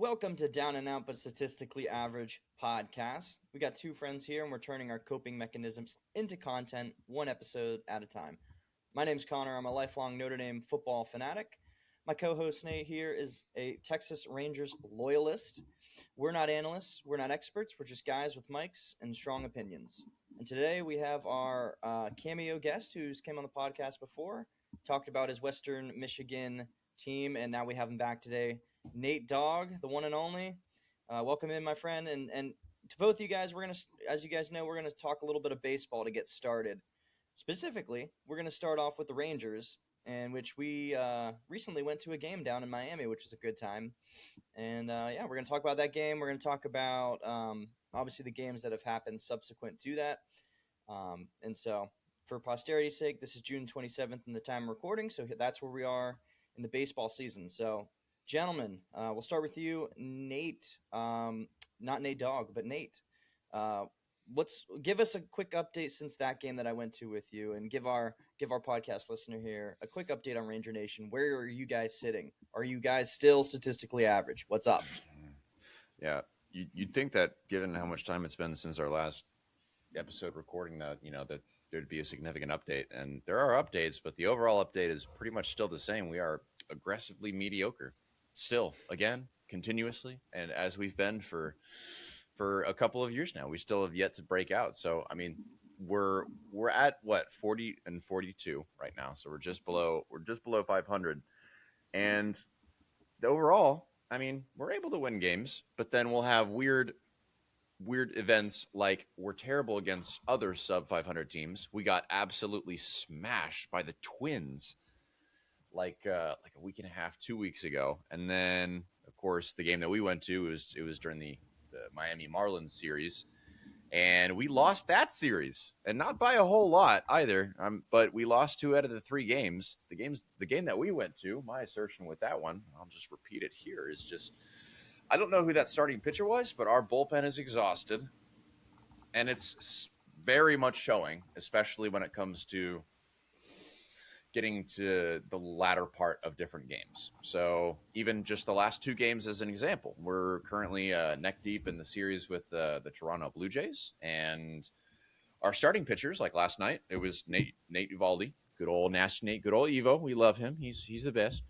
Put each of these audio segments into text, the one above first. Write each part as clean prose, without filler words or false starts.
Welcome to Down and Out but Statistically Average podcast. We got two friends here and we're turning our coping mechanisms into content one episode at a time. My name's Connor. I'm a lifelong Notre Dame football fanatic. My co-host Nate here is a Texas Rangers loyalist. We're not analysts, we're not experts, we're just guys with mics and strong opinions. And today we have our cameo guest who's came on the podcast before, talked about his Western Michigan team, and now we have him back today. Nate Dawg, the one and only. Welcome in, my friend. And to both of you guys, we're going to, as you guys know, we're going to talk a little bit of baseball to get started. Specifically, we're going to start off with the Rangers, in which we recently went to a game down in Miami, which was a good time. And, we're going to talk about that game. We're going to talk about, obviously, the games that have happened subsequent to that. And so, for posterity's sake, this is June 27th in the time of recording, so that's where we are in the baseball season. So, gentlemen, we'll start with you, Nate. Not Nate Dawg, but Nate. Give us a quick update since that game that I went to with you, and give our podcast listener here a quick update on Ranger Nation. Where are you guys sitting? Are you guys still statistically average? What's up? Yeah, you'd think that given how much time it's been since our last episode recording, that there'd be a significant update, and there are updates, but the overall update is pretty much still the same. We are aggressively mediocre. Still, again, continuously, and as we've been for a couple of years now, we still have yet to break out. So, I mean, we're at what 40 and 42 right now, so we're just below 500, and overall, I mean, we're able to win games, but then we'll have weird events like we're terrible against other sub 500 teams. We got absolutely smashed by the Twins like a week and a half, 2 weeks ago. And then, of course, the game that we went to was during the Miami Marlins series, and we lost that series, and not by a whole lot either. But we lost 2 out of the 3 games. The game that we went to, my assertion with that one, I'll just repeat it here, is just I don't know who that starting pitcher was, but our bullpen is exhausted, and it's very much showing, especially when it comes to getting to the latter part of different games. So even just the last 2 games as an example, we're currently neck deep in the series with the Toronto Blue Jays, and our starting pitchers, like last night, it was Nate Uvalde, good old Nasty Nate, good old Evo. We love him. He's the best.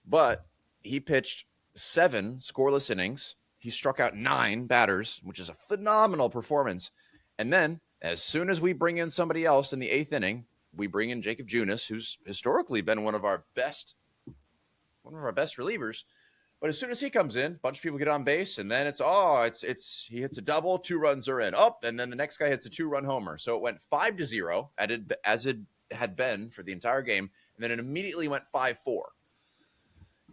But he pitched 7 scoreless innings. He struck out 9 batters, which is a phenomenal performance. And then as soon as we bring in somebody else in the 8th inning, we bring in Jacob Junis, who's historically been one of our best relievers. But as soon as he comes in, a bunch of people get on base, and then he hits a double, 2 runs are in. And then the next guy hits a 2-run homer. So it went 5-0 as it had been for the entire game, and then it immediately went 5-4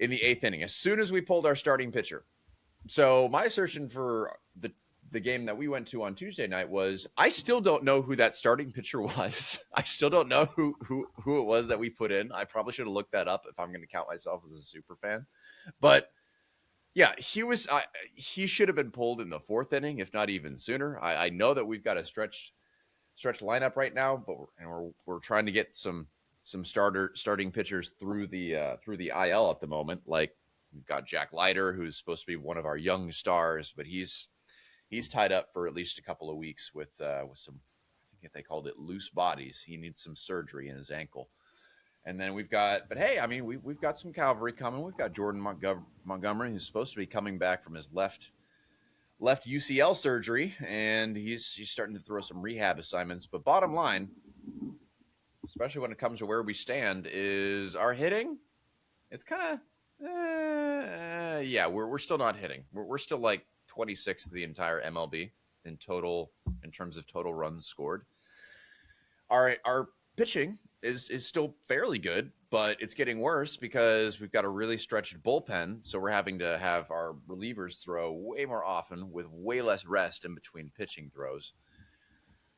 in the 8th inning as soon as we pulled our starting pitcher. So my assertion for the game that we went to on Tuesday night was I still don't know who that starting pitcher was. I still don't know who it was that we put in. I probably should have looked that up if I'm going to count myself as a super fan. But yeah, he should have been pulled in the 4th inning, if not even sooner. I know that we've got a stretched lineup right now, but we're trying to get some starting pitchers through the IL at the moment. Like we've got Jack Leiter, who's supposed to be one of our young stars, but he's tied up for at least a couple of weeks with some, I think they called it loose bodies. He needs some surgery in his ankle. And then we've got some cavalry coming. We've got Jordan Montgomery, who's supposed to be coming back from his left UCL surgery, and he's starting to throw some rehab assignments. But bottom line, especially when it comes to where we stand, is our hitting. It's kind of, we're still not hitting. We're still like 26th of the entire MLB in terms of total runs scored. Our pitching is still fairly good, but it's getting worse because we've got a really stretched bullpen, so we're having to have our relievers throw way more often with way less rest in between pitching throws.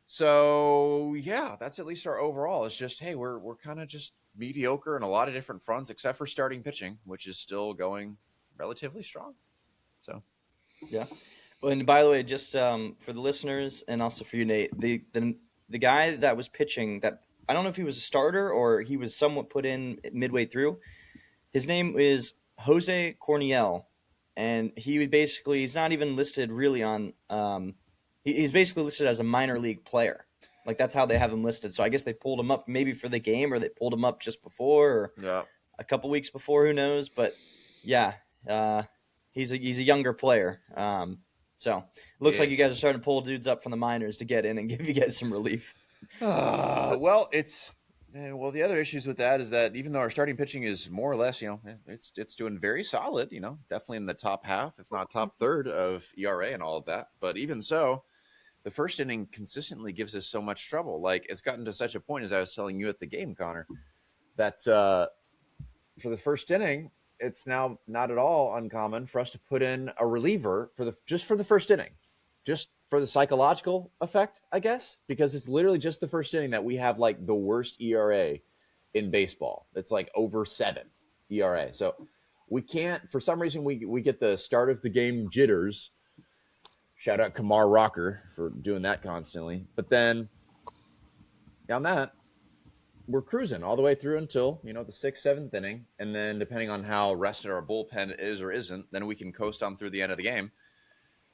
So yeah, that's at least our overall. It's just, hey, we're kind of just mediocre in a lot of different fronts, except for starting pitching, which is still going relatively strong. So Yeah. And by the way, just for the listeners and also for you, Nate, the guy that was pitching, that I don't know if he was a starter or he was somewhat put in midway through. His name is Jose Corniel. and he's not even listed really on. He's basically listed as a minor league player. Like that's how they have him listed. So I guess they pulled him up maybe for the game, or they pulled him up just before, or Yeah. a couple weeks before. Who knows? But yeah, he's a younger player. So it looks like you guys are starting to pull dudes up from the minors to get in and give you guys some relief. Well, the other issues with that is that even though our starting pitching is more or less, it's doing very solid, definitely in the top half, if not top third of ERA and all of that. But even so, the first inning consistently gives us so much trouble. Like it's gotten to such a point, as I was telling you at the game, Connor, that for the first inning, it's now not at all uncommon for us to put in a reliever just for the first inning, just for the psychological effect, I guess, because it's literally just the first inning that we have like the worst ERA in baseball. It's like over 7 ERA. So we can't, for some reason, we get the start of the game jitters. Shout out Kamar Rocker for doing that constantly. But then on that, we're cruising all the way through until, the 6th, 7th inning. And then depending on how rested our bullpen is or isn't, then we can coast on through the end of the game.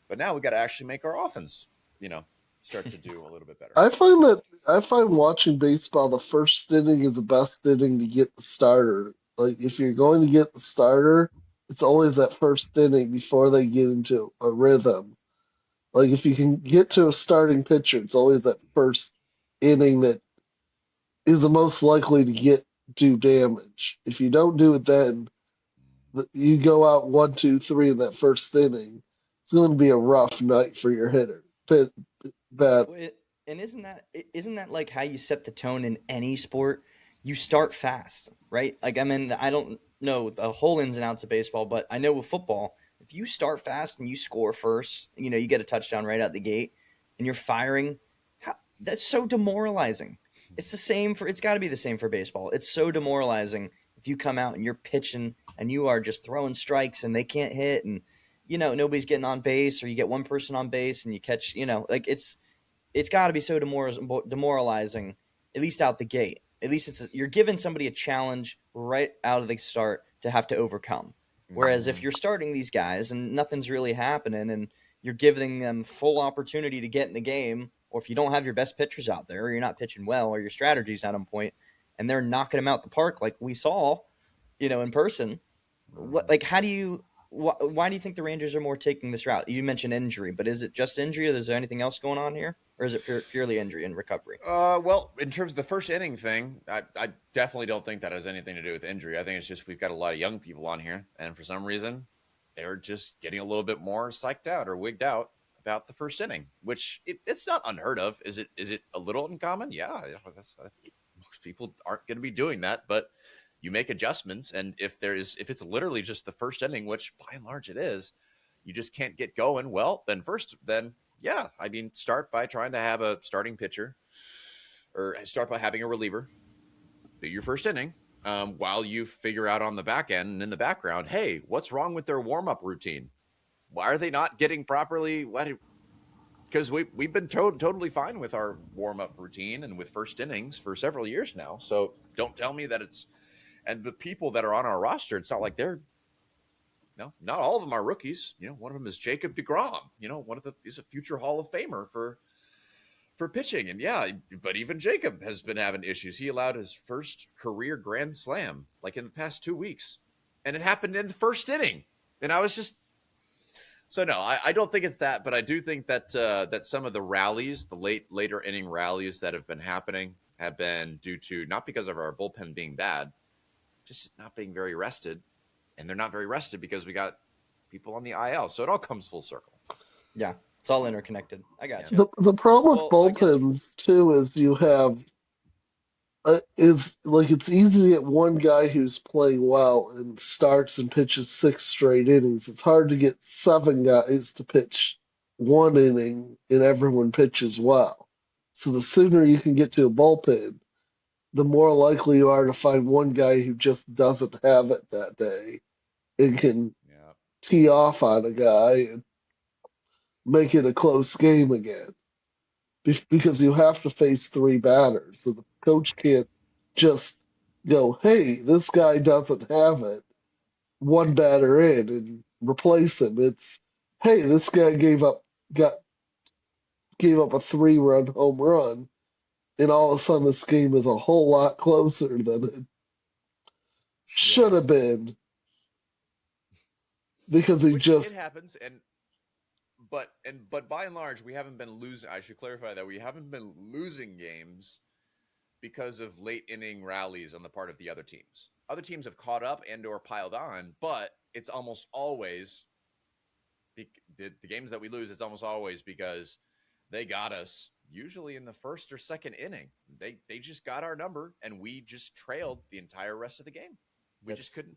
But now we got to actually make our offense, start to do a little bit better. I find watching baseball, the first inning is the best inning to get the starter. Like if you're going to get the starter, it's always that first inning before they get into a rhythm. Like if you can get to a starting pitcher, it's always that first inning that is the most likely to do damage. If you don't do it then, you go out 1, 2, 3 in that first inning. It's going to be a rough night for your hitter. Bad. And isn't that like how you set the tone in any sport? You start fast, right? Like I don't know the whole ins and outs of baseball, but I know with football, if you start fast and you score first, you get a touchdown right out the gate, and you're firing, that's so demoralizing. It's got to be the same for baseball. It's so demoralizing if you come out and you're pitching and you are just throwing strikes and they can't hit, and nobody's getting on base, or you get one person on base and you catch, like it's got to be so demoralizing, at least out the gate. At least you're giving somebody a challenge right out of the start to have to overcome. Whereas if you're starting these guys and nothing's really happening, and you're giving them full opportunity to get in the game, or if you don't have your best pitchers out there, or you're not pitching well, or your strategy's not on point, and they're knocking them out the park like we saw, in person, why do you think the Rangers are more taking this route? You mentioned injury, but is it just injury, or is there anything else going on here? Or is it purely injury and recovery? Well, in terms of the first inning thing, I definitely don't think that has anything to do with injury. I think it's just we've got a lot of young people on here, and for some reason, they're just getting a little bit more psyched out or wigged out about the first inning, which it's not unheard of. Is it a little uncommon? Yeah, most people aren't going to be doing that, but you make adjustments, and if it's literally just the first inning, which by and large it is, you just can't get going. Well, then yeah, start by trying to have a starting pitcher, or start by having a reliever do your first inning, while you figure out on the back end and in the background, hey, what's wrong with their warm-up routine? Why are they not getting properly? Because we've been totally fine with our warm-up routine and with first innings for several years now. So don't tell me that it's. And the people that are on our roster, it's not like not all of them are rookies. One of them is Jacob deGrom. He's a future Hall of Famer for pitching. And yeah, but even Jacob has been having issues. He allowed his first career grand slam like in the past 2 weeks, and it happened in the first inning. And I was just, so no, I don't think it's that, but I do think that that some of the rallies, the later inning rallies that have been happening, have been due to, not because of our bullpen being bad, just not being very rested. And they're not very rested because we got people on the IL. So it all comes full circle. Yeah, it's all interconnected. I got you. The problem with bullpens too is you have is like it's easy to get one guy who's playing well and starts and pitches 6 straight innings. It's hard to get 7 guys to pitch 1 inning and everyone pitches well. So the sooner you can get to a bullpen, the more likely you are to find one guy who just doesn't have it that day and can tee off on a guy and make it a close game again. Because you have to face 3 batters. So the coach can't just go, hey, this guy doesn't have it, 1 batter in, and replace him. It's, hey, this guy gave up a 3-run home run, and all of a sudden this game is a whole lot closer than it should have been because he Which it just happens, but by and large, we haven't been losing. I should clarify that we haven't been losing games because of late inning rallies on the part of the other teams. Other teams have caught up and or piled on, but it's almost always the games that we lose. It's almost always because they got us usually in the first or second inning. They just got our number, and we just trailed the entire rest of the game. We just couldn't.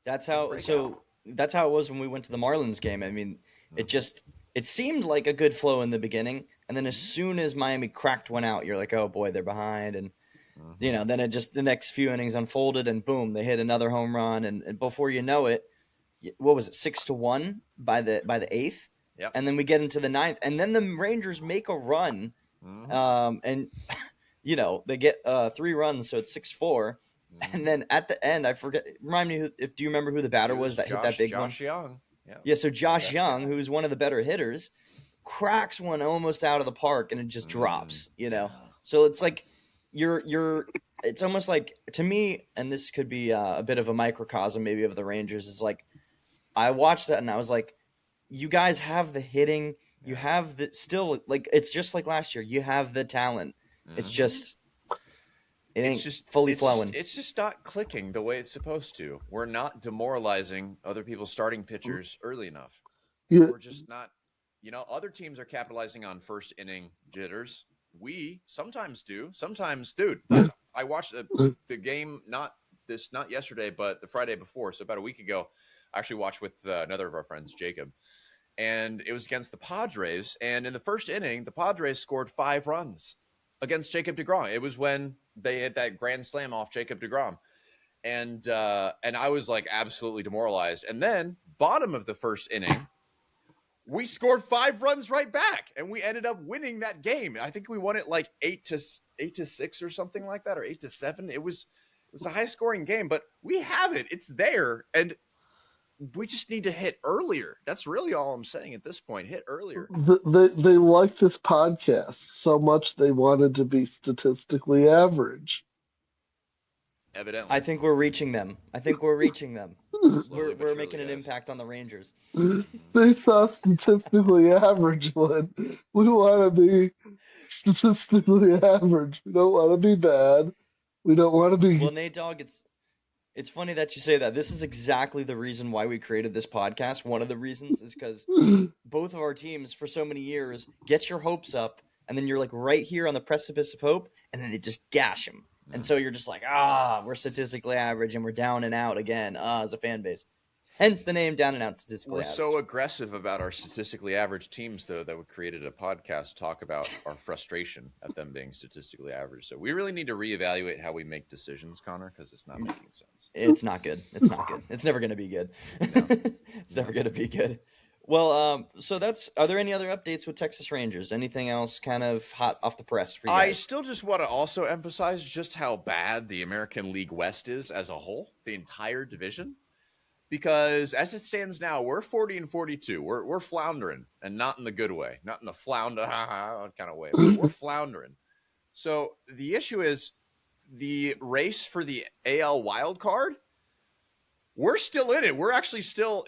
That's how. So that's how it was when we went to the Marlins game. I mean, it seemed like a good flow in the beginning, and then as soon as Miami cracked one out, you're like, oh boy, they're behind, and then it just the next few innings unfolded, and boom, they hit another home run, and before you know it, what was it, 6-1 by the eighth, and then we get into the ninth, and then the Rangers make a run, and they get 3 runs, so it's 6-4. And then at the end, I forget. Remind me, do you remember who the batter was that hit that big one? Josh Young. Yeah. So Josh Young, who's one of the better hitters, cracks one almost out of the park, and it just drops. So it's like it's almost like, to me, and this could be a bit of a microcosm maybe of the Rangers. Is like, I watched that and I was like, you guys have the hitting, you have the still, like, it's just like last year. You have the talent. It's just. It ain't just fully flowing. It's just not clicking the way it's supposed to. We're not demoralizing other people's starting pitchers early enough. Yeah. We're just not. Other teams are capitalizing on first inning jitters. We sometimes do. Sometimes, dude. I watched the game not yesterday, but the Friday before. So about a week ago, I actually watched with another of our friends, Jacob, and it was against the Padres. And in the first inning, the Padres scored 5 runs against Jacob deGrom. It was when they hit that grand slam off Jacob deGrom. And I was like absolutely demoralized. And then bottom of the first inning, we scored 5 runs right back, and we ended up winning that game. I think we won it like 8-6 or something like that, or 8-7. It was a high scoring game, but we have it. It's there. And we just need to hit earlier. That's really all I'm saying at this point. Hit earlier. They like this podcast so much they wanted to be statistically average. Evidently. I think we're reaching them. We're making an impact on the Rangers. They saw statistically average one. We want to be statistically average. We don't want to be bad. We don't want to be. Well, Nate Dawg, it's funny that you say that. This is exactly the reason why we created this podcast. One of the reasons is because both of our teams for so many years get your hopes up, and then you're like right here on the precipice of hope, and then they just dash them. And so you're just like, we're statistically average, and we're down and out again as a fan base. Hence the name Down and Out Statistically Average. We're so aggressive about our statistically average teams, though, that we created a podcast to talk about our frustration at them being statistically average. So we really need to reevaluate how we make decisions, Connor, because it's not making sense. It's not good. It's never going to be good. No. It's never going to be good. Well, so are there any other updates with Texas Rangers? Anything else kind of hot off the press for you guys? I still just want to also emphasize just how bad the American League West is as a whole, the entire division. Because as it stands now, we're 40-42. We're floundering, and not in the good way, not in the flounder kind of way. But we're floundering. So the issue is the race for the AL wild card. We're still in it. We're actually still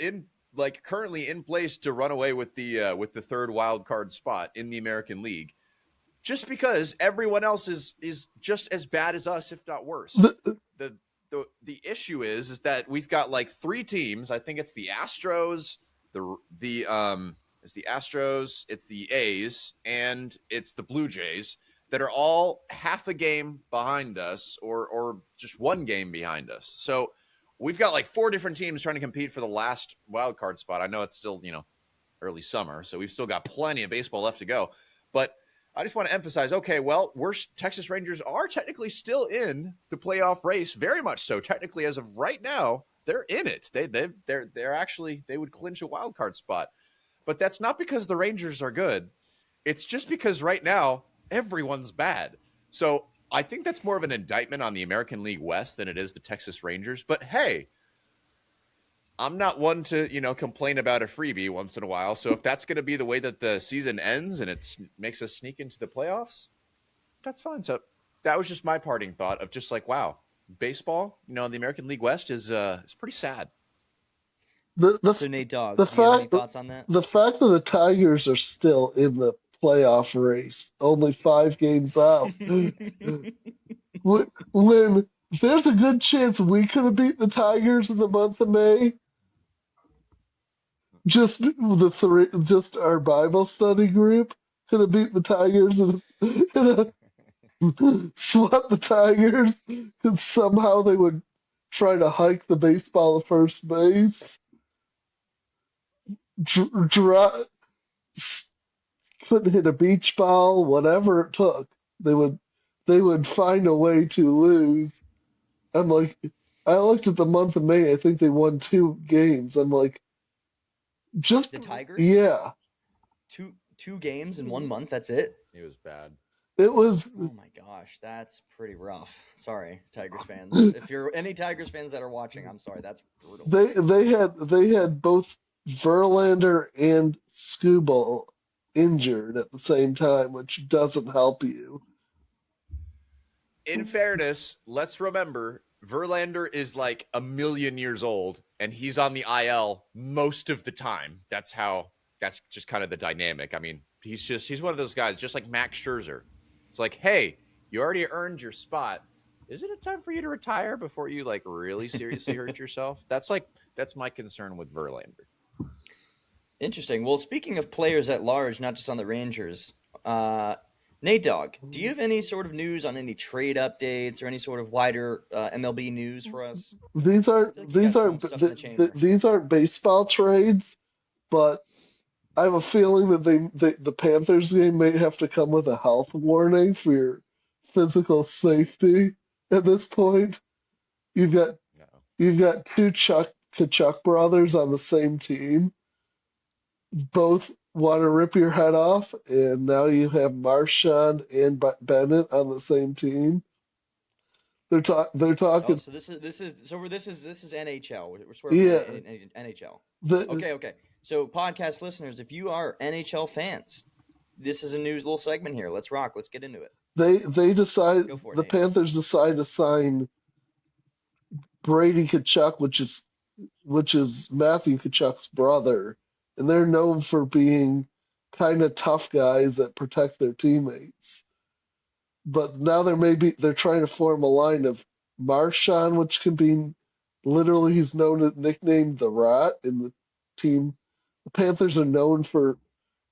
currently in place to run away with the third wild card spot in the American League, just because everyone else is just as bad as us, if not worse. The issue is that we've got like 3 teams. I think it's the Astros, it's the Astros, it's the A's, and it's the Blue Jays that are all half a game behind us, or just 1 game behind us. So we've got like 4 different teams trying to compete for the last wild card spot. I know it's still, early summer, so we've still got plenty of baseball left to go. But I just want to emphasize, okay, well, Texas Rangers are technically still in the playoff race, very much so. Technically, as of right now, they're in it. They're actually, they would clinch a wild card spot. But that's not because the Rangers are good. It's just because right now everyone's bad. So I think that's more of an indictment on the American League West than it is the Texas Rangers. But hey, I'm not one to, complain about a freebie once in a while. So if that's going to be the way that the season ends and it makes us sneak into the playoffs, that's fine. So that was just my parting thought of just like, wow, baseball, the American League West is pretty sad. The So the Nate Dogg, the do you have any fact thoughts on that? the fact that the Tigers are still in the playoff race, only 5 games out, when there's a good chance we could have beat the Tigers in the month of May, just our Bible study group could have beat the Tigers and swept the Tigers, and somehow they would try to hike the baseball to first base. Dr- couldn't hit a beach ball, whatever it took. They would they would find a way to lose. I'm like, I looked at the month of May. I think they won 2 games. I'm like, just The Tigers? yeah. Two games in 1 month, that's it? It was bad. It was Oh my gosh, that's pretty rough. Sorry, Tigers fans. If you're any Tigers fans that are watching, I'm sorry, that's brutal. they had both Verlander and Skubal injured at the same time, which doesn't help you. In fairness, let's remember Verlander is like a million years old and he's on the IL most of the time. That's just kind of the dynamic. I mean, he's one of those guys, just like Max Scherzer. It's like, hey, you already earned your spot. Is it time for you to retire before you like really seriously hurt yourself? That's my concern with Verlander. Interesting. Well, speaking of players at large, not just on the Rangers, Nate Dogg, do you have any sort of news on any trade updates or any sort of wider MLB news for us? These I aren't feel like you got some stuff in the chamber. these aren't baseball trades, but I have a feeling that the Panthers game may have to come with a health warning for your physical safety at this point. You've got No. you've got two Kachuk brothers on the same team. Both want to rip your head off, and now you have Marchand and Bennett on the same team. They're Oh, talking. so this is NHL. We're Yeah, swearing NHL. the Okay. So podcast listeners, if you are NHL fans, this is a news little segment here. Let's rock. Let's get into it. they decide Go for it, the Nate. Panthers decide to sign Brady Kachuk, which is Matthew Kachuk's brother, and they're known for being kind of tough guys that protect their teammates. But now they're trying to form a line of Marchand, which can be literally he's nicknamed the Rat in the team. The Panthers are known for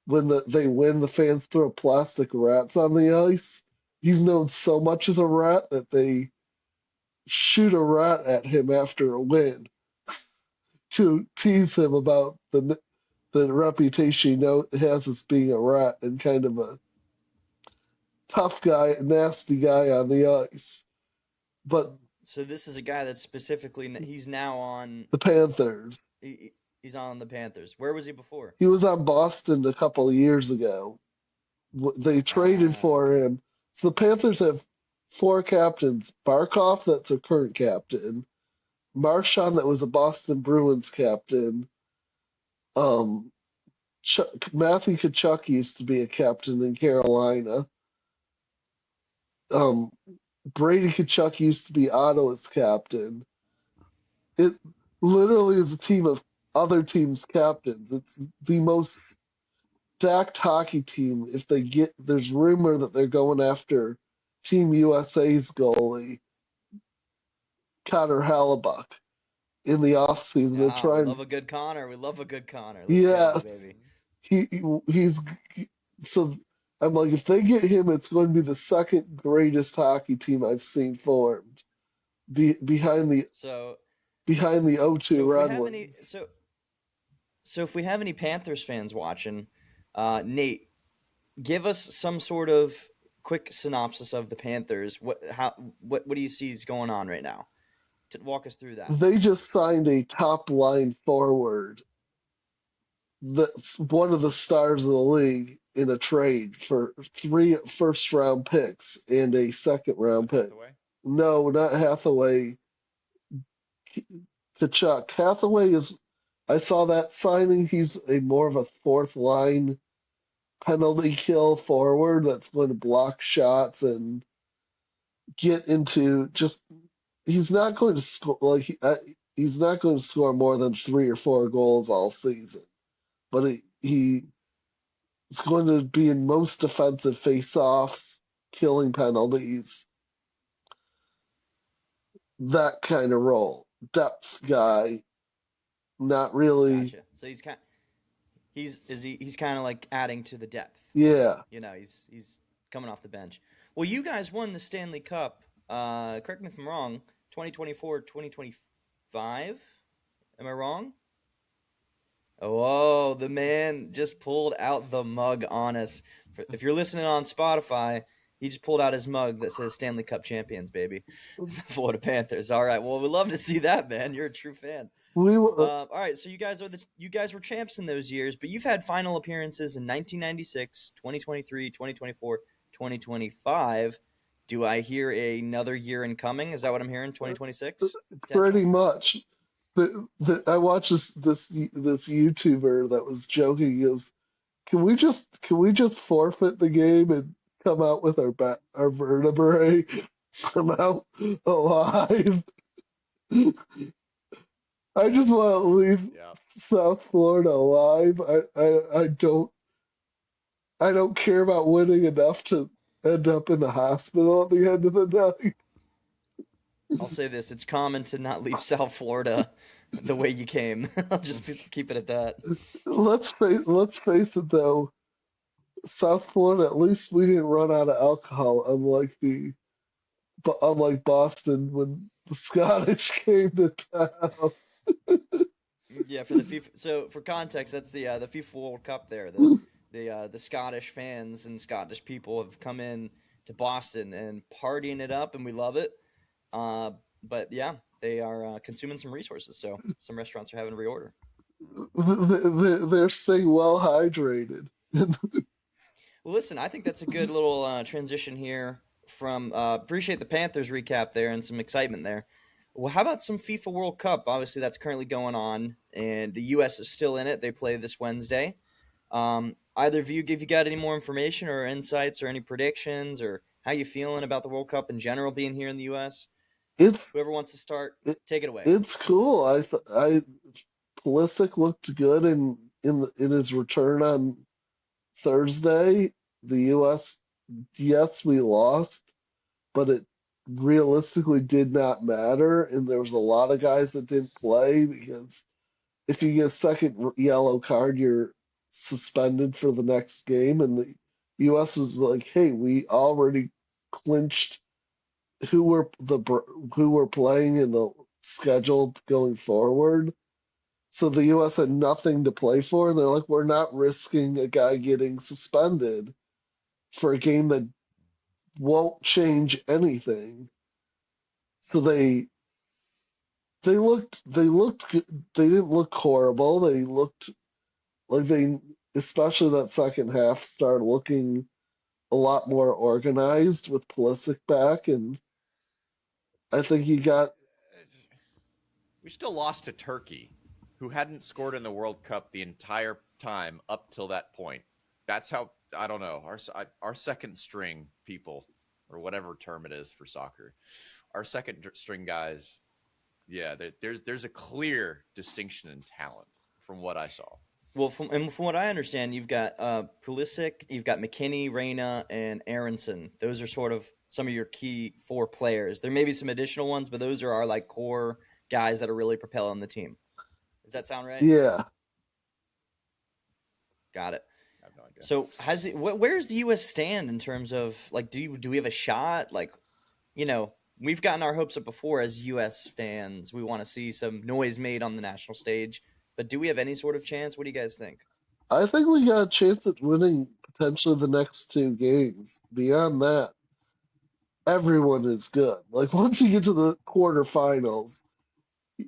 when they win, the fans throw plastic rats on the ice. He's known so much as a rat that they shoot a rat at him after a win to tease him about the reputation he has as being a rat and kind of a tough guy, nasty guy on the ice. But So this is a guy that's he's now on the Panthers, he's on the Panthers. Where was he before? he was on Boston a couple of years ago. They traded for Okay. him. So the Panthers have 4 captains. Barkov, that's a current captain. Marchand, that was a Boston Bruins captain. Um, Matthew Kachuk used to be a captain in Carolina. Um, Brady Kachuk used to be Ottawa's captain. It literally is a team of other teams' captains. It's the most stacked hockey team. There's rumor that they're going after Team USA's goalie, Connor Hellebuck, in the offseason. They're Ah, we trying. love a good Connor. We love a good Connor. Let's go, Yes, baby. he's so. I'm like, if they get him, it's going to be the second greatest hockey team I've seen formed, behind the So behind the so 0-2 if we Red have any Wings. so if we have any Panthers fans watching, Nate, give us some sort of quick synopsis of the Panthers. What do you see is going on right now? To walk us through that. They just signed a top line forward that's one of the stars of the league in a trade for 3 first-round picks and a second-round pick. Hathaway? No, not Hathaway. Kachuk. Hathaway is, I saw that signing. He's a more of a fourth line penalty kill forward that's going to block shots and get into just. He's not going to score he's not going to score more than 3 or 4 goals all season, but he is going to be in most defensive face-offs, killing penalties, that kind of role. Depth guy, not really. Gotcha. So he's kind of like adding to the depth. Yeah. You know, he's coming off the bench. Well, you guys won the Stanley Cup. Correct me if I'm wrong. 2024, 2025. Am I wrong? Oh, the man just pulled out the mug on us. If you're listening on Spotify, he just pulled out his mug that says Stanley Cup champions, baby. Florida Panthers. All right. Well, we'd love to see that, man. You're a true fan. All right. So you guys were champs in those years, but you've had final appearances in 1996, 2023, 2024, 2025. Do I hear another year incoming? Is that what I'm hearing? 2026? Pretty much. I watched this YouTuber that was joking. He goes, "Can we just forfeit the game and come out with our vertebrae, come out alive?" I just want to leave South Florida alive. I don't care about winning enough to end up in the hospital at the end of the night. I'll say this: it's common to not leave South Florida the way you came. I'll just keep it at that. Let's face it though, South Florida, at least we didn't run out of alcohol, unlike Boston when the Scottish came to town. Yeah, for the FIFA. So for context, that's the FIFA World Cup. There, the Scottish fans and Scottish people have come in to Boston and partying it up, and we love it. But yeah, they are consuming some resources, so some restaurants are having to reorder. They're staying well hydrated. Well, listen, I think that's a good little transition here from appreciate the Panthers recap there and some excitement there. Well, how about some FIFA World Cup? Obviously, that's currently going on, and the U.S. is still in it. They play this Wednesday. Either of you, if you got any more information or insights or any predictions or how you feeling about the World Cup in general being here in the U.S.? Whoever wants to start, take it away. It's cool. Pulisic looked good in his return on Thursday. The U.S. Yes, we lost, but it realistically did not matter, and there was a lot of guys that didn't play because if you get a second yellow card, you're suspended for the next game, and the U.S. was like, "Hey, we already clinched who were playing in the schedule going forward." So the U.S. had nothing to play for, and they're like, "We're not risking a guy getting suspended for a game that won't change anything." So they looked good. They didn't look horrible. They looked like especially that second half, started looking a lot more organized with Pulisic back, and I think he got. We still lost to Turkey, who hadn't scored in the World Cup the entire time up till that point. That's how, I don't know, our second string people, or whatever term it is for soccer, our second string guys, yeah, there's a clear distinction in talent from what I saw. Well, from what I understand, you've got Pulisic, you've got McKinney, Reyna, and Aronson. Those are sort of some of your key 4 players. There may be some additional ones, but those are our like core guys that are really propelling the team. Does that sound right? Yeah. Got it. I have no idea. So where's the U.S. stand in terms of like do we have a shot? Like, you know, we've gotten our hopes up before as U.S. fans. We want to see some noise made on the national stage. But do we have any sort of chance? What do you guys think? I think we got a chance at winning potentially the next 2 games. Beyond that, everyone is good. Like once you get to the quarterfinals,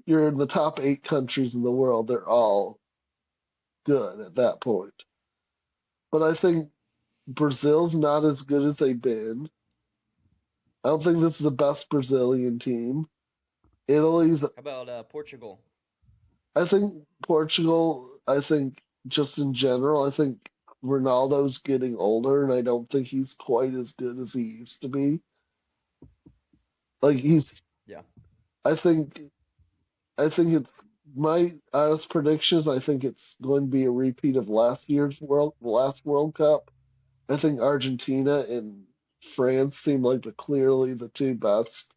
you're in the top 8 countries in the world. They're all good at that point. But I think Brazil's not as good as they've been. I don't think this is the best Brazilian team. Italy's. How about Portugal? I think Portugal. I think just in general, I think Ronaldo's getting older, and I don't think he's quite as good as he used to be. Like he's. Yeah. I think. I think it's my honest predictions. I think it's going to be a repeat of last World Cup. I think Argentina and France seem like clearly the two best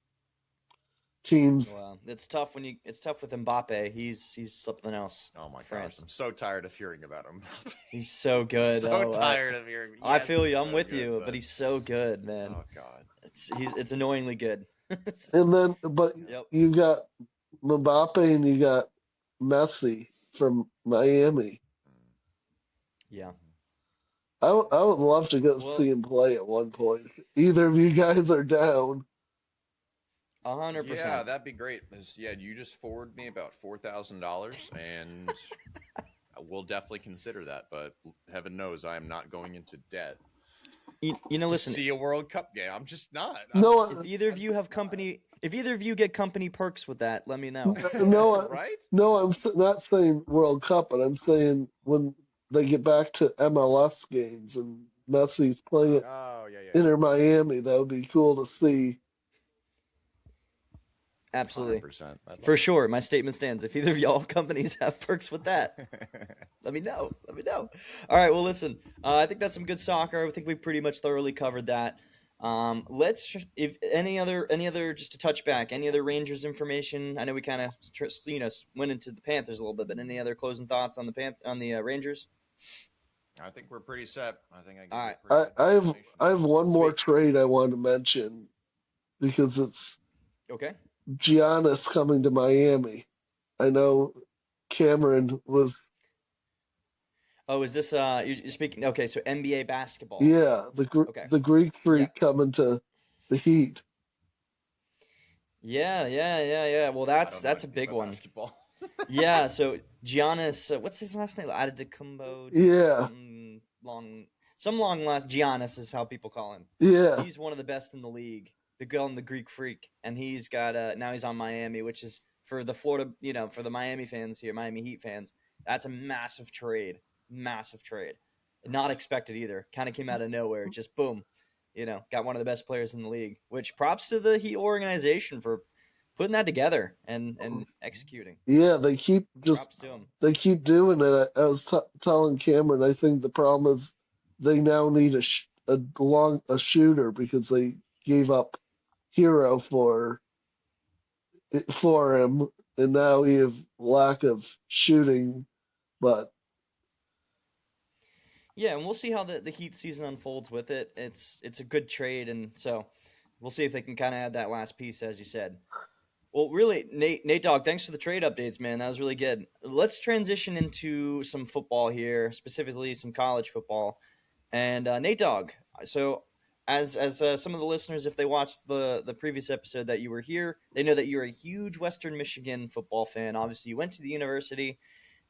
teams. Well, it's tough with Mbappe. He's something else. Oh my for gosh, France. I'm so tired of hearing about him. He's so good. So Oh, tired of hearing. I Yes, feel you. he's I'm so with good, you, but he's so good, man. oh god. It's annoyingly good. And then, but Yep. you got Mbappe and you got Messi from Miami. Yeah. I would love to go Well, see him play at one point. Either of you guys are down. 100%. Yeah, that'd be great. Yeah, you just forward me about $4,000, and we'll definitely consider that. But heaven knows I am not going into debt You know, to listen. see a World Cup game. I'm just not. No, If either of you have company, if either of you get company perks with that, let me know. no, Right? no. Not saying World Cup, but I'm saying when they get back to MLS games and Messi's playing at Oh yeah, yeah. Inter Miami, that would be cool to see. Absolutely. 100%. For sure, my statement stands. If either of y'all companies have perks with that, let me know. Let me know. All right. Well, listen. I think that's some good soccer. I think we pretty much thoroughly covered that. Let's, if any other, just to touch back, any other Rangers information. I know we kind of, went into the Panthers a little bit, but any other closing thoughts on the Rangers? I think we're pretty set. I think I gave All you right. a pretty good I have information. I have one more Sweet. trade I want to mention because it's Okay. Giannis coming to Miami. I know Cameron was, Oh, is this you're speaking? Okay, so NBA basketball. yeah, Okay. the Greek Yeah. freak coming to the Heat. Yeah. Well, I don't know that's a anything big about one. basketball. Yeah. So Giannis, what's his last name? Adetokounmpo. Yeah, Some long last. Giannis is how people call him. yeah, He's one of the best in the league. The girl and the Greek freak, and he's got now he's on Miami, which is for the Florida, for the Miami fans here, Miami Heat fans. That's a massive trade, massive trade. Not expected either. Kind of came out of nowhere. Just boom, got one of the best players in the league. Which props to the Heat organization for putting that together and executing. yeah. Props to him. They keep doing it. I was telling Cameron, I think the problem is they now need a shooter because they gave up Hero for him, and now we have lack of shooting. But Yeah, and we'll see how the Heat season unfolds with it. It's a good trade, and so we'll see if they can kind of add that last piece, as you said. Well, really, Nate Dawg, thanks for the trade updates, man. That was really good. Let's transition into some football here, specifically some college football. And Nate Dawg, so as some of the listeners, if they watched the previous episode that you were here, they know that you're a huge Western Michigan football fan. Obviously, you went to the university,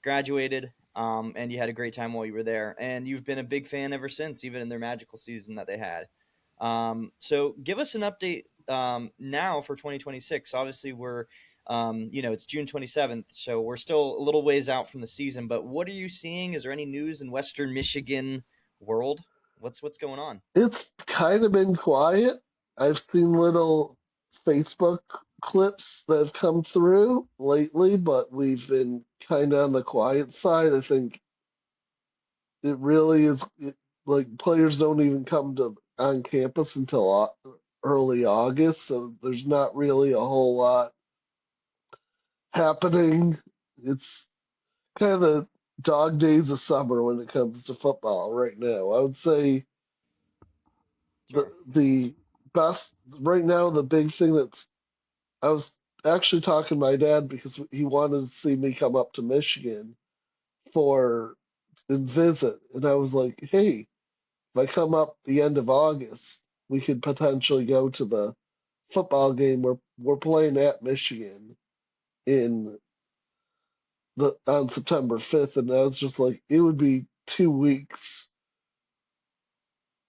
graduated, and you had a great time while you were there. And you've been a big fan ever since, even in their magical season that they had. So give us an update now for 2026. Obviously, it's June 27th, so we're still a little ways out from the season. But what are you seeing? Is there any news in Western Michigan world? What's going on? it's kind of been quiet. I've seen little Facebook clips that have come through lately, but we've been kind of on the quiet side. I think it really is like players don't even come to on campus until early August, so there's not really a whole lot happening. It's kind of the dog days of summer when it comes to football right now. I would say Sure. the best right now, the big thing that's I was actually talking to my dad because he wanted to see me come up to Michigan for and visit, and I was like, hey, if I come up the end of August, we could potentially go to the football game. We're playing at Michigan in the on September 5th, and I was just like, it would be 2 weeks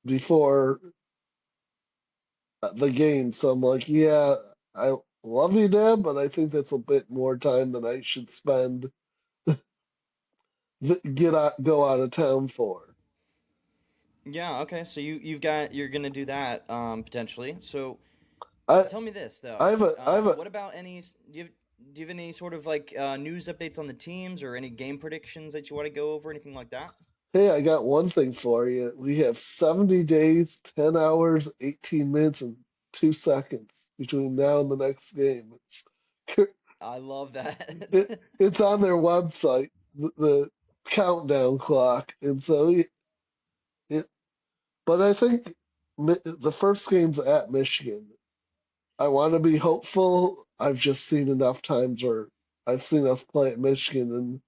before the game, so I'm like, yeah, I love you, Dad, but I think that's a bit more time than I should spend go out of town for. Yeah, okay. So you're gonna do that potentially. So I tell me this I though. have a I have a What about do you have any sort of like news updates on the teams or any game predictions that you want to go over, anything like that? Hey, I got one thing for you. We have 70 days, 10 hours, 18 minutes, and 2 seconds between now and the next game. I love that. It's on their website, the countdown clock, and so it. But I think the first game's at Michigan. I want to be hopeful. I've just seen enough times where I've seen us play at Michigan, and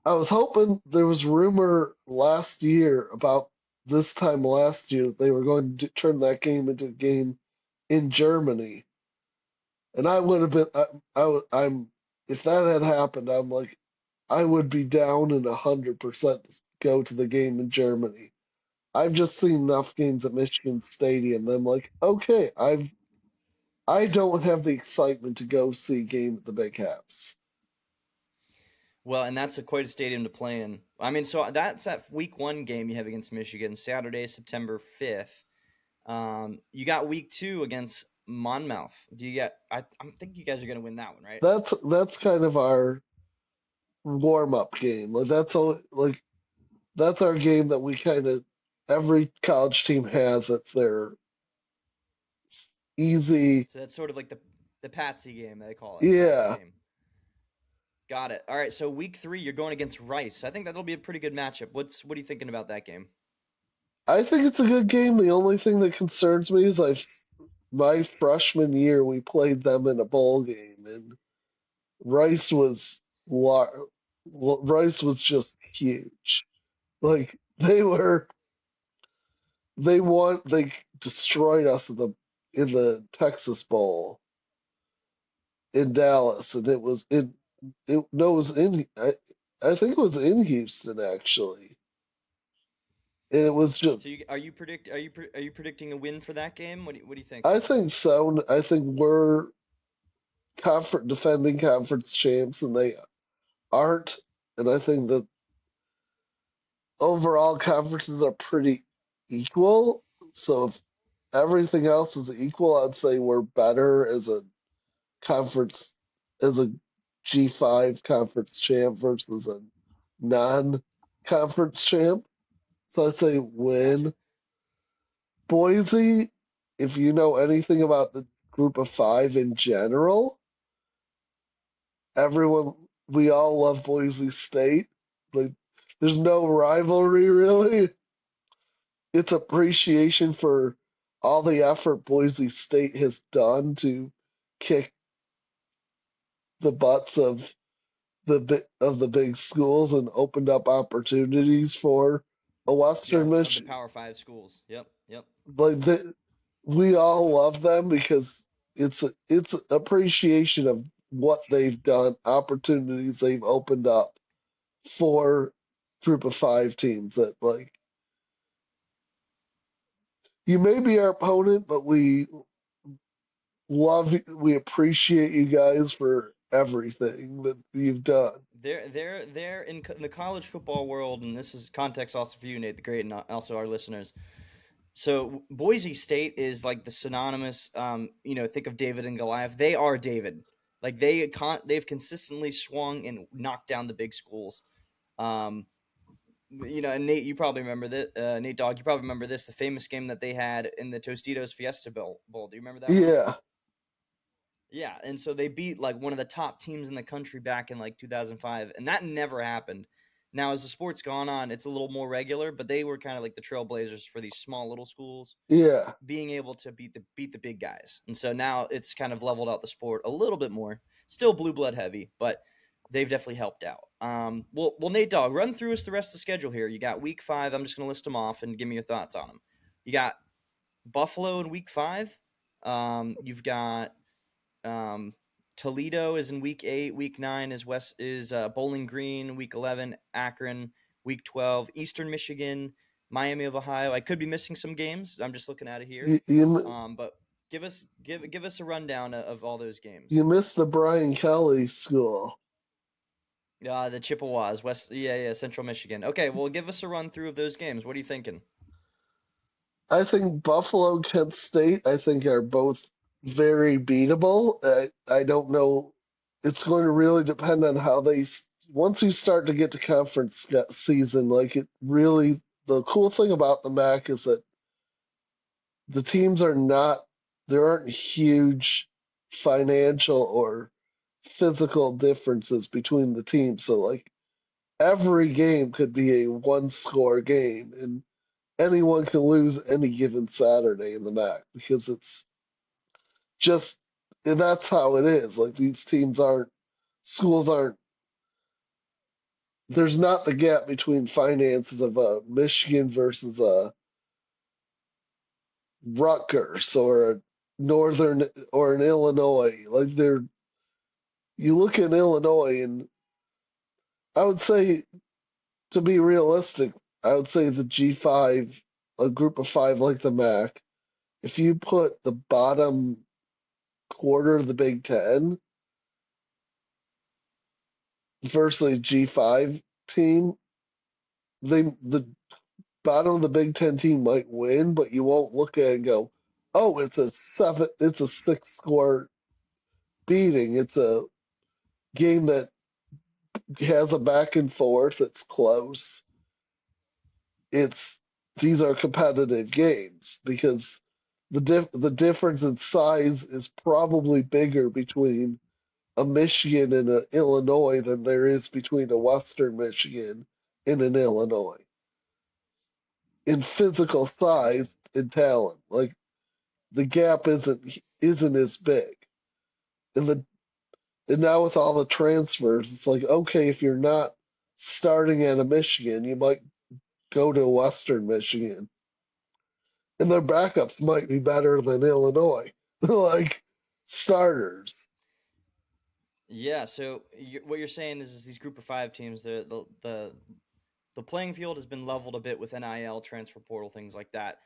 I was hoping there was rumor last year about this time last year that they were going to turn that game into a game in Germany, and I would have been. I'm if that had happened, I'm like, I would be down in 100% to go to the game in Germany. I've just seen enough games at Michigan Stadium. That I'm like, okay, I don't have the excitement to go see a game at the Big House. Well, and that's quite a stadium to play in. I mean, so that's that week one game you have against Michigan, Saturday, September 5th. You got week two against Monmouth. Do you get? I think you guys are going to win that one, right? That's kind of our warm up game. That's our game that we kind of every college team has. It's their easy. So that's sort of like the Patsy game they call it, the Patsy Yeah, game. Got it. All right. So week three, you're going against Rice. I think that'll be a pretty good matchup. What are you thinking about that game? I think it's a good game. The only thing that concerns me is my freshman year we played them in a bowl game and Rice was lar Rice was just huge. Like they destroyed us in the Texas Bowl in Dallas, and it no, it was in I think it was in Houston actually, and it was just So are you predicting a win for that game? What do you think? I think so. I think we're defending conference champs, and they aren't, and I think that overall conferences are pretty equal. So if everything else is equal, I'd say we're better as a conference, as a G5 conference champ versus a non-conference champ. So I'd say Gotcha. win. Boise, if you know anything about the group of five in general, everyone, we all love Boise State. Like, there's no rivalry really. It's appreciation for all the effort Boise State has done to kick the butts of the big schools and opened up opportunities for a Yeah, Western of the Michigan. Power Five schools. Yep. Yep. We all love them because it's appreciation of what they've done, opportunities they've opened up for group of five teams that like you may be our opponent, but we appreciate you guys for everything that you've done. They're in the college football world, and this is context also for you, Nate the Great, and also our listeners. So Boise State is like the synonymous, think of David and Goliath. They are David. Like they've consistently swung and knocked down the big schools. Um, and Nate, you probably remember that. Nate Dogg, you probably remember this, the famous game that they had in the Tostitos Fiesta Bowl. Do you remember that one? Yeah, Yeah, and so they beat like one of the top teams in the country back in like 2005, and that never happened. Now, as the sport's gone on, it's a little more regular, but they were kind of like the trailblazers for these small little schools yeah. being able to beat the big guys. And so now it's kind of leveled out the sport a little bit more. Still blue blood heavy, but they've definitely helped out. Well, Nate Dogg, run through us the rest of the schedule here. You got week 5. I'm just going to list them off and give me your thoughts on them. You got Buffalo in week 5. You've got um, Toledo is in week 8. Week 9 is Bowling Green. Week 11, Akron. Week 12, Eastern Michigan, Miami of Ohio. I could be missing some games. I'm just looking at it here. You, you, But give us a rundown of all those games. You missed the Brian Kelly school. The Chippewas, Central Michigan. Okay, well, give us a run through of those games. What are you thinking? I think Buffalo, Kent State, I think are both very beatable. I don't know. It's going to really depend on how once you start to get to conference season, like it really, the cool thing about the MAC is that the teams are not, there aren't huge financial or physical differences between the teams. So, like, every game could be a one score game, and anyone can lose any given Saturday in the MAC because it's just, and that's how it is. Like, schools aren't, there's not the gap between finances of a Michigan versus a Rutgers or a Northern or an Illinois. Like, you look at Illinois, and I would say, to be realistic, I would say the G5, a group of five like the MAC, if you put the bottom quarter of the Big Ten versus a G5 team, the bottom of the Big Ten team might win, but you won't look at it and go, "Oh, it's a 6 score beating." It's a game that has a back and forth. It's close. It's These are competitive games because the difference in size is probably bigger between a Michigan and an Illinois than there is between a Western Michigan and an Illinois in physical Gotcha. size and talent. Like, the gap isn't as big. And the and now with all the transfers, it's like, okay, if you're not starting at a Michigan, you might go to Western Michigan, and their backups might be better than Illinois, like starters. Yeah, so what you're saying is these group of five teams, the playing field has been leveled a bit with NIL, transfer portal, things like that.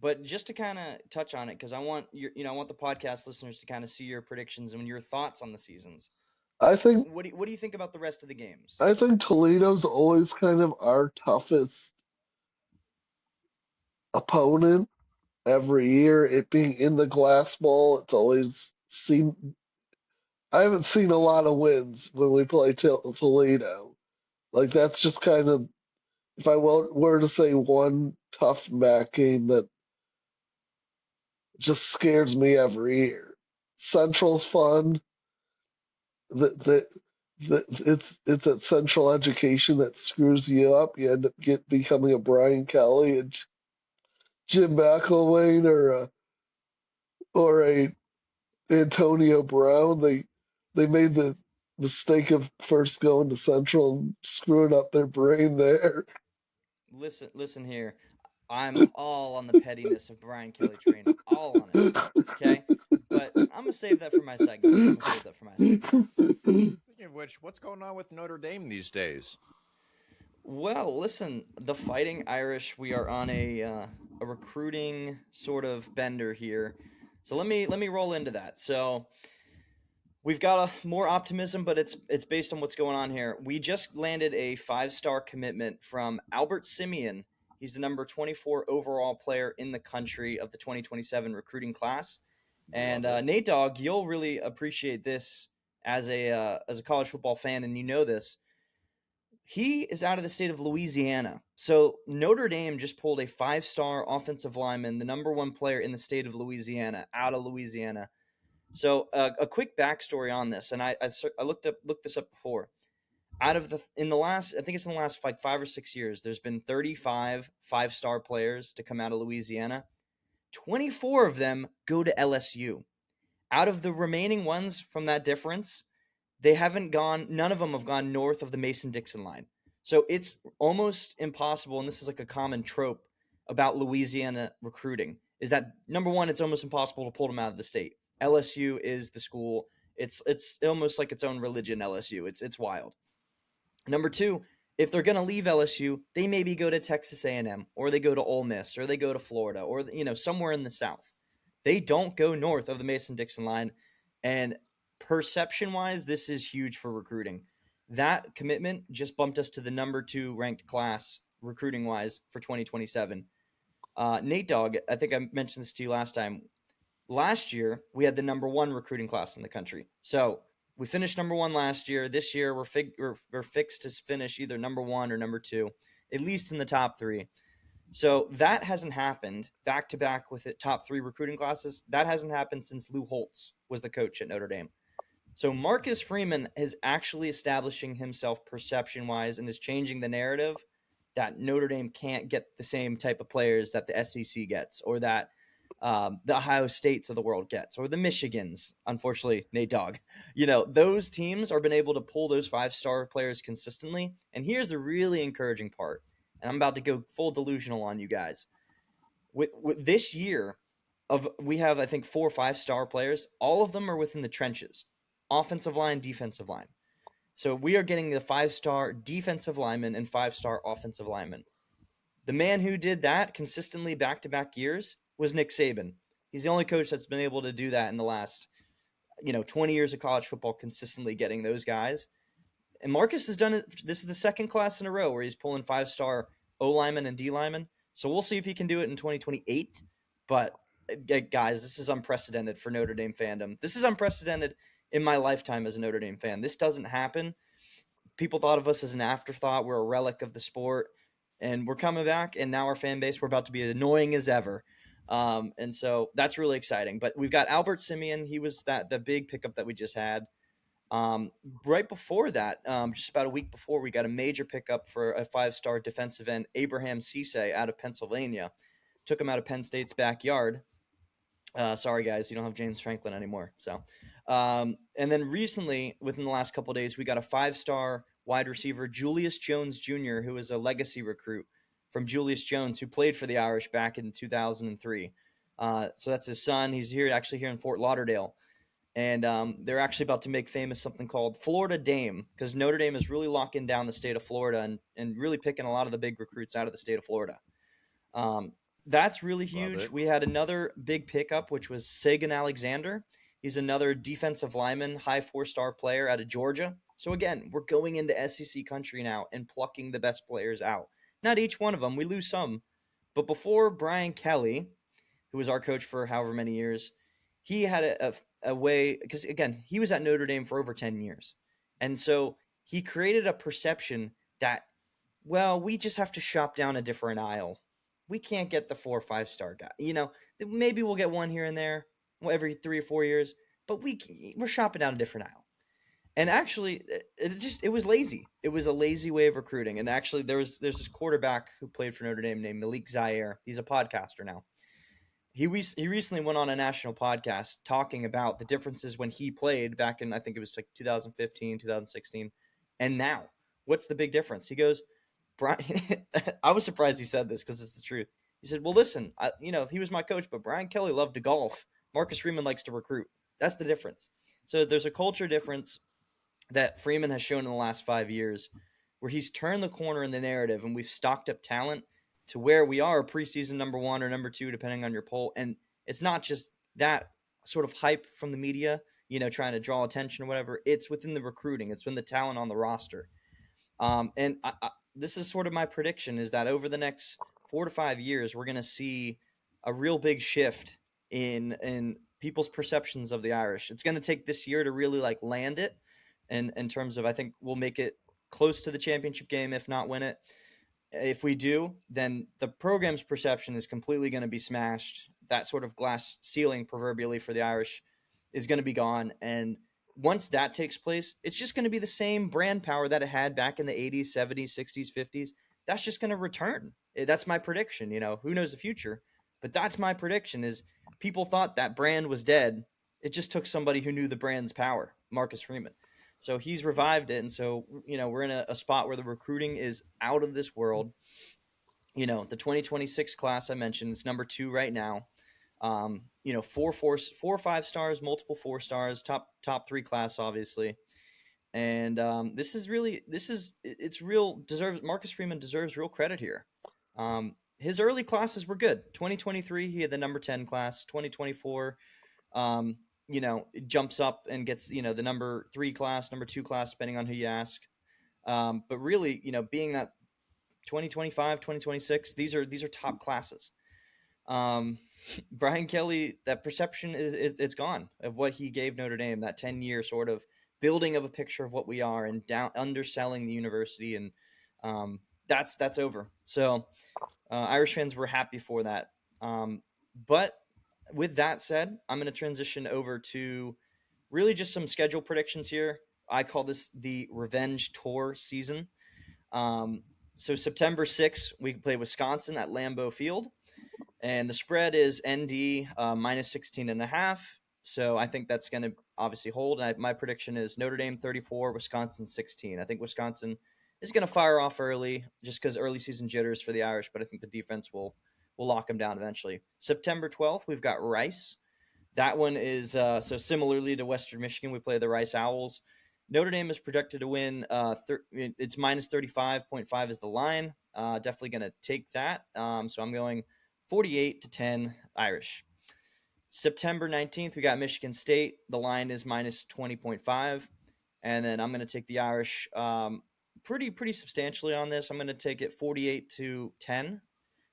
But just to kind of touch on it, because I want the podcast listeners to kind of see your predictions and your thoughts on the seasons. I think What do you think about the rest of the games? I think Toledo's always kind of our toughest opponent every year. It being in the Glass Bowl, it's always seen. I haven't seen a lot of wins when we play Toledo. Like, that's just kind of, if I were to say one tough MAC game that just scares me every year. Central's fun. The, it's at Central Education that screws you up. You end up becoming a Brian Kelly and Jim McElwain or a Antonio Brown. They made the mistake of first going to Central and screwing up their brain there. Listen here. I'm all on the pettiness of Brian Kelly train, all on it. Okay, but I'm gonna save that for my segment. Speaking of which, what's going on with Notre Dame these days? Well, listen, the Fighting Irish. We are on a recruiting sort of bender here, so let me roll into that. So we've got more optimism, but it's based on what's going on here. We just landed a 5-star commitment from Albert Simien. He's the number 24 overall player in the country of the 2027 recruiting class. And Nate Dawg, you'll really appreciate this as a college football fan, and you know this. He is out of the state of Louisiana. So Notre Dame just pulled a 5-star offensive lineman, the number one player in the state of Louisiana, out of Louisiana. So a quick backstory on this, and I looked this up before. Out of in the last, I think it's in the last like 5 or 6 years, there's been 35 5-star players to come out of Louisiana. 24 of them go to LSU. Out of the remaining ones from that difference, none of them have gone north of the Mason-Dixon line. So it's almost impossible, and this is like a common trope about Louisiana recruiting, is that number one, it's almost impossible to pull them out of the state. LSU is the school. It's almost like its own religion, LSU. It's wild. Number two, if they're going to leave LSU, they maybe go to Texas A&M, or they go to Ole Miss, or they go to Florida, or somewhere in the South. They don't go north of the Mason-Dixon line. And perception-wise, this is huge for recruiting. That commitment just bumped us to the number 2 ranked class recruiting-wise for 2027. Nate Dawg, I think I mentioned this to you last time. Last year, we had the number 1 recruiting class in the country. So we finished number 1 last year. This year, we're fixed to finish either number 1 or number 2, at least in the top 3. So that hasn't happened back to back with the top 3 recruiting classes. That hasn't happened since Lou Holtz was the coach at Notre Dame. So Marcus Freeman is actually establishing himself perception-wise and is changing the narrative that Notre Dame can't get the same type of players that the SEC gets, or that the Ohio States of the world gets, or the Michigans. Unfortunately, Nate Dawg. Those teams are been able to pull those 5-star players consistently. And here's the really encouraging part. And I'm about to go full delusional on you guys. With this year, we have, I think, 4 or 5-star players. All of them are within the trenches. Offensive line, defensive line. So we are getting the 5-star defensive lineman and 5-star offensive lineman. The man who did that consistently back-to-back years was Nick Saban. He's the only coach that's been able to do that in the last, 20 years of college football, consistently getting those guys. And Marcus has done it. This is the second class in a row where he's pulling 5-star O lineman and D lineman. So we'll see if he can do it in 2028. But guys, this is unprecedented for Notre Dame fandom. This is unprecedented in my lifetime as a Notre Dame fan. This doesn't happen. People thought of us as an afterthought. We're a relic of the sport. And we're coming back, and now our fan base, we're about to be annoying as ever. And so that's really exciting. But we've got Albert Simien. He was the big pickup that we just had. Right before that, just about a week before, we got a major pickup for a 5-star defensive end, Abraham Cisse, out of Pennsylvania. Took him out of Penn State's backyard. Sorry, guys, you don't have James Franklin anymore. So, and then recently, within the last couple of days, we got a 5-star wide receiver, Julius Jones Jr., who is a legacy recruit from Julius Jones, who played for the Irish back in 2003. So that's his son. He's actually here in Fort Lauderdale. And they're actually about to make famous something called Florida Dame, because Notre Dame is really locking down the state of Florida and really picking a lot of the big recruits out of the state of Florida. That's really huge. We had another big pickup, which was Sagan Alexander. He's another defensive lineman, high 4-star player out of Georgia. So again, we're going into SEC country now and plucking the best players out. Not each one of them. We lose some. But before Brian Kelly, who was our coach for however many years, he had a way, because again, he was at Notre Dame for over 10 years. And so he created a perception that, well, we just have to shop down a different aisle. We can't get the 4 or 5-star guy. Maybe we'll get one here and there every 3 or 4 years, but we're shopping down a different aisle. And actually, it was lazy. It was a lazy way of recruiting. And actually, there's this quarterback who played for Notre Dame named Malik Zaire. He's a podcaster now. He recently went on a national podcast talking about the differences when he played back in, I think it was like 2015, 2016, and now. What's the big difference? He goes, Brian, I was surprised he said this because it's the truth. He said, well, listen, he was my coach, but Brian Kelly loved to golf. Marcus Freeman likes to recruit. That's the difference. So there's a culture difference that Freeman has shown in the last 5 years where he's turned the corner in the narrative, and we've stocked up talent to where we are preseason number 1 or number 2, depending on your poll. And it's not just that sort of hype from the media, trying to draw attention or whatever. It's within the recruiting. It's within the talent on the roster. And this is sort of my prediction, is that over the next 4 to 5 years, we're going to see a real big shift in people's perceptions of the Irish. It's going to take this year to really land it. And in terms of, I think we'll make it close to the championship game, if not win it. If we do, then the program's perception is completely going to be smashed. That sort of glass ceiling, proverbially, for the Irish is going to be gone. And once that takes place, it's just going to be the same brand power that it had back in the 80s, 70s, 60s, 50s. That's just going to return. That's my prediction. Who knows the future? But that's my prediction, is people thought that brand was dead. It just took somebody who knew the brand's power, Marcus Freeman. So he's revived it. And so, we're in a spot where the recruiting is out of this world. The 2026 class I mentioned is number 2 right now. 4 or 5 stars, multiple 4 stars, top 3 class, obviously. And Marcus Freeman deserves real credit here. his early classes were good. 2023, he had the number 10 class. 2024, it jumps up and gets, the number 3 class, number 2 class, depending on who you ask. But really, being that 2025, 2026, these are top classes. Brian Kelly, that perception it's gone of what he gave Notre Dame, that 10-year sort of building of a picture of what we are and underselling the university, and that's over. So Irish fans were happy for that. But with that said, I'm going to transition over to really just some schedule predictions here. I call this the Revenge Tour season. So September 6th, we play Wisconsin at Lambeau Field. And the spread is ND minus 16.5. So I think that's going to obviously hold. And my prediction is Notre Dame 34, Wisconsin 16. I think Wisconsin is going to fire off early just because early season jitters for the Irish, but I think the defense will lock them down eventually. September 12th, we've got Rice. That one is so similarly to Western Michigan, we play the Rice Owls. Notre Dame is projected to win. It's minus 35.5 is the line. Definitely going to take that. So I'm going 48-10 Irish. September 19th, we got Michigan State. The line is minus 20.5. And then I'm going to take the Irish pretty substantially on this. I'm going to take it 48-10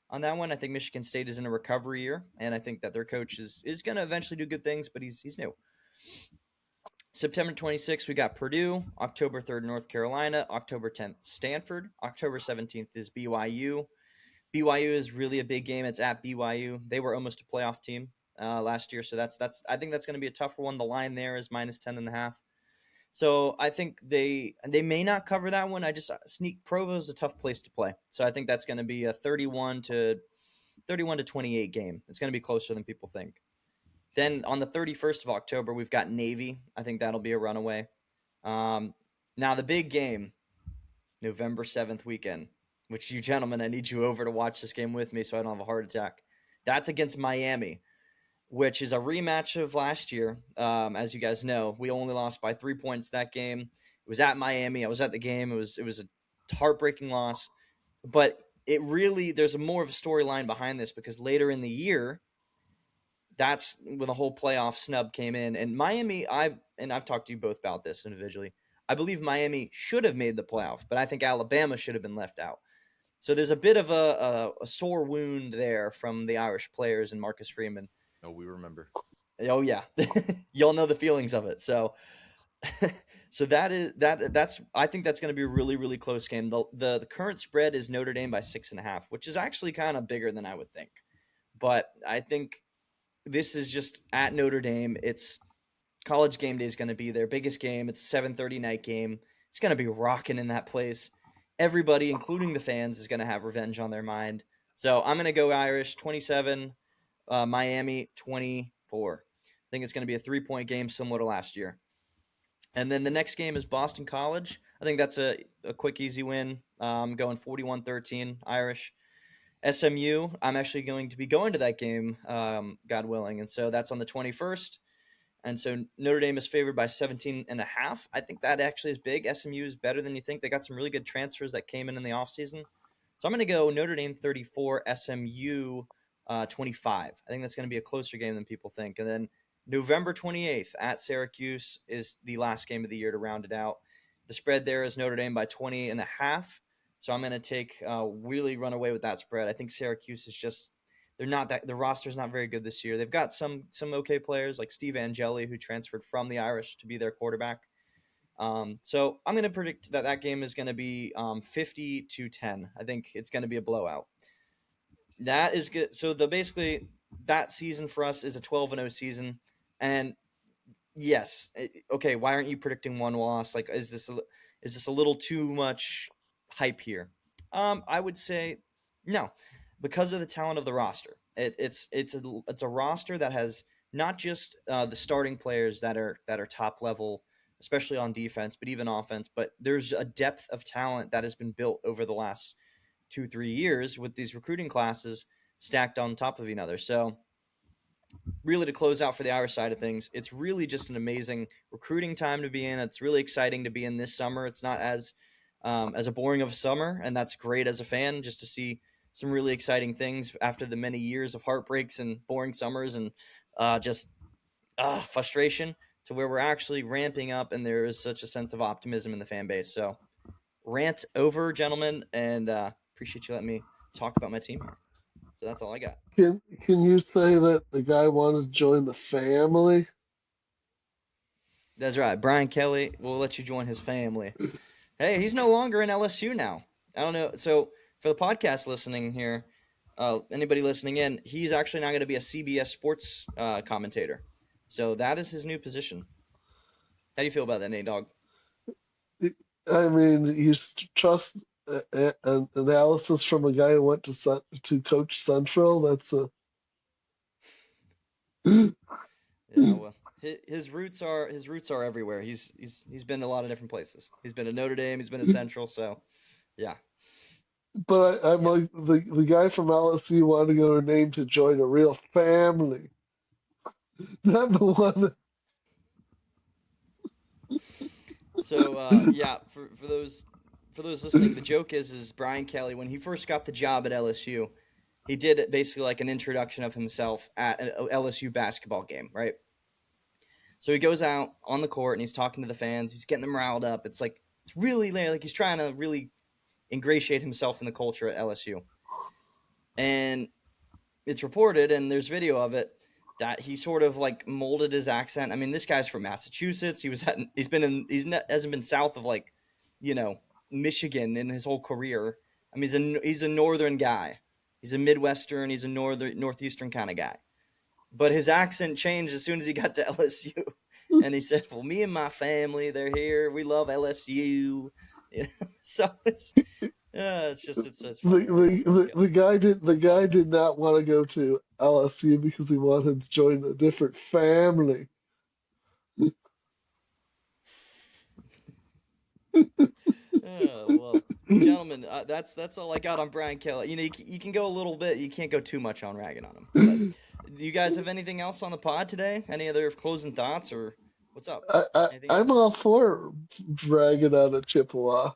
on that one. I think Michigan State is in a recovery year, and I think that their coach is going to eventually do good things, but he's new. September 26th, we got Purdue. October 3rd, North Carolina. October 10th, Stanford. October 17th is BYU. BYU is really a big game. It's at BYU. They were almost a playoff team last year, so that's I think that's going to be a tougher one. The line there is minus 10.5. So I think they may not cover that one. I just sneak Provo is a tough place to play. So I think that's going to be a 31 to 28 game. It's going to be closer than people think. Then on the 31st of October, we've got Navy. I think that'll be a runaway. Now the big game, November 7th weekend, which you gentlemen, I need you over to watch this game with me so I don't have a heart attack. That's against Miami, which is a rematch of last year. As you guys know, we only lost by 3 points that game. It was at Miami. I was at the game. It was a heartbreaking loss. But it really, there's more of a storyline behind this because later in the year, that's when the whole playoff snub came in. And Miami, I've talked to you both about this individually. I believe Miami should have made the playoff, but I think Alabama should have been left out. So there's a bit of a sore wound there from the Irish players and Marcus Freeman. Oh, we remember. Oh yeah, y'all know the feelings of it. So, so that's I think that's going to be a really, really close game. The current spread is Notre Dame by 6.5, which is actually kind of bigger than I would think. But I think this is just at Notre Dame. It's College Game Day is going to be their biggest game. It's a 7:30 night game. It's going to be rocking in that place. Everybody, including the fans, is going to have revenge on their mind. So I'm going to go Irish 27, Miami 24. I think it's going to be a 3-point game similar to last year. And then the next game is Boston College. I think that's a quick, easy win. I'm going 41-13 Irish. SMU, I'm actually going to be going to that game, God willing. And so that's on the 21st. And so Notre Dame is favored by 17.5. I think that actually is big. SMU is better than you think. They got some really good transfers that came in the offseason. So I'm going to go Notre Dame 34, SMU 25. I think that's going to be a closer game than people think. And then November 28th at Syracuse is the last game of the year to round it out. The spread there is Notre Dame by 20.5. So I'm going to take really run away with that spread. I think Syracuse is just they're not that the roster's not very good this year. They've got some okay players like Steve Angeli who transferred from the Irish to be their quarterback. So I'm going to predict that game is going to be 50-10. I think it's going to be a blowout. That is good. So basically that season for us is a 12-0 season, and yes, okay. Why aren't you predicting one loss? Like, is this a little too much hype here? I would say no, because of the talent of the roster. It's a roster that has not just the starting players that are top level, especially on defense, but even offense. But there's a depth of talent that has been built over the last 2-3 years with these recruiting classes stacked on top of one another. So really, to close out for the Irish side of things, it's really just an amazing recruiting time to be in. It's really exciting to be in this summer. It's not as a boring of a summer, and that's great as a fan just to see some really exciting things after the many years of heartbreaks and boring summers and just frustration, to where we're actually ramping up and there is such a sense of optimism in the fan base. So rant over, gentlemen, and appreciate you letting me talk about my team here. So that's all I got. Can you say that the guy wanted to join the family? That's right. Brian Kelly will let you join his family. Hey, he's no longer in LSU now. I don't know. So for the podcast listening here, anybody listening in, he's actually now going to be a CBS sports commentator. So that is his new position. How do you feel about that, Nate Dawg? I mean, you trust an analysis from a guy who went to coach Central. That's a Yeah, well, his roots are everywhere. He's been to a lot of different places. He's been to Notre Dame. He's been to Central. So, yeah. But I'm Yeah. like the guy from LSU wanted to go to name to join a real family, not the one. So yeah, for those listening, the joke is Brian Kelly, when he first got the job at LSU, he did basically like an introduction of himself at an LSU basketball game, right? So he goes out on the court and he's talking to the fans. He's getting them riled up. It's really like he's trying to really ingratiate himself in the culture at LSU. And it's reported, and there's video of it, that he sort of like molded his accent. I mean, this guy's from Massachusetts. Hasn't been south of Michigan in his whole career. I mean, he's a northern guy. He's a Midwestern. He's a northeastern kind of guy. But his accent changed as soon as he got to LSU, and he said, "Well, me and my family, they're here. We love LSU." So it's funny. The guy did not want to go to LSU because he wanted to join a different family. Well, gentlemen, that's all I got on Brian Kelly. You can go a little bit. You can't go too much on ragging on him. But do you guys have anything else on the pod today? Any other closing thoughts, or what's up? Anything I'm else? all for bragging on a Chippewa.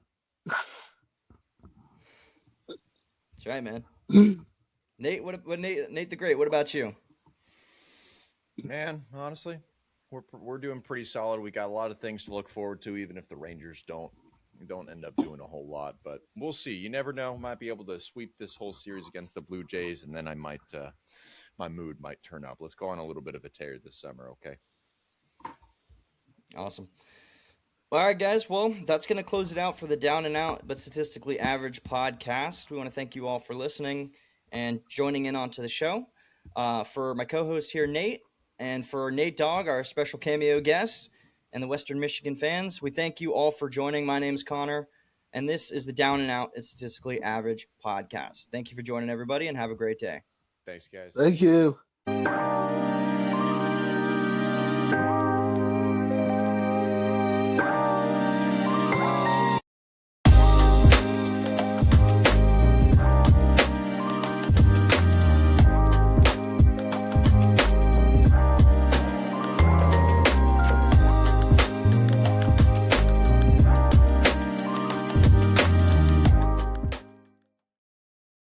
That's right, man. Nate, Nate the Great, what about you? Man, honestly, we're doing pretty solid. We got a lot of things to look forward to, even if the Rangers don't end up doing a whole lot. But we'll see. You never know. Might be able to sweep this whole series against the Blue Jays, and then I might my mood might turn up. Let's go on a little bit of a tear this summer, okay? Awesome. All right, guys. Well, that's going to close it out for the Down and Out but Statistically Average podcast. We want to thank you all for listening and joining in onto the show. For my co-host here, Nate, and for Nate Dawg, our special cameo guest, and the Western Michigan fans, we thank you all for joining. My name's Connor, and this is the Down and Out and Statistically Average podcast. Thank you for joining, everybody, and have a great day. Thanks, guys. Thank you.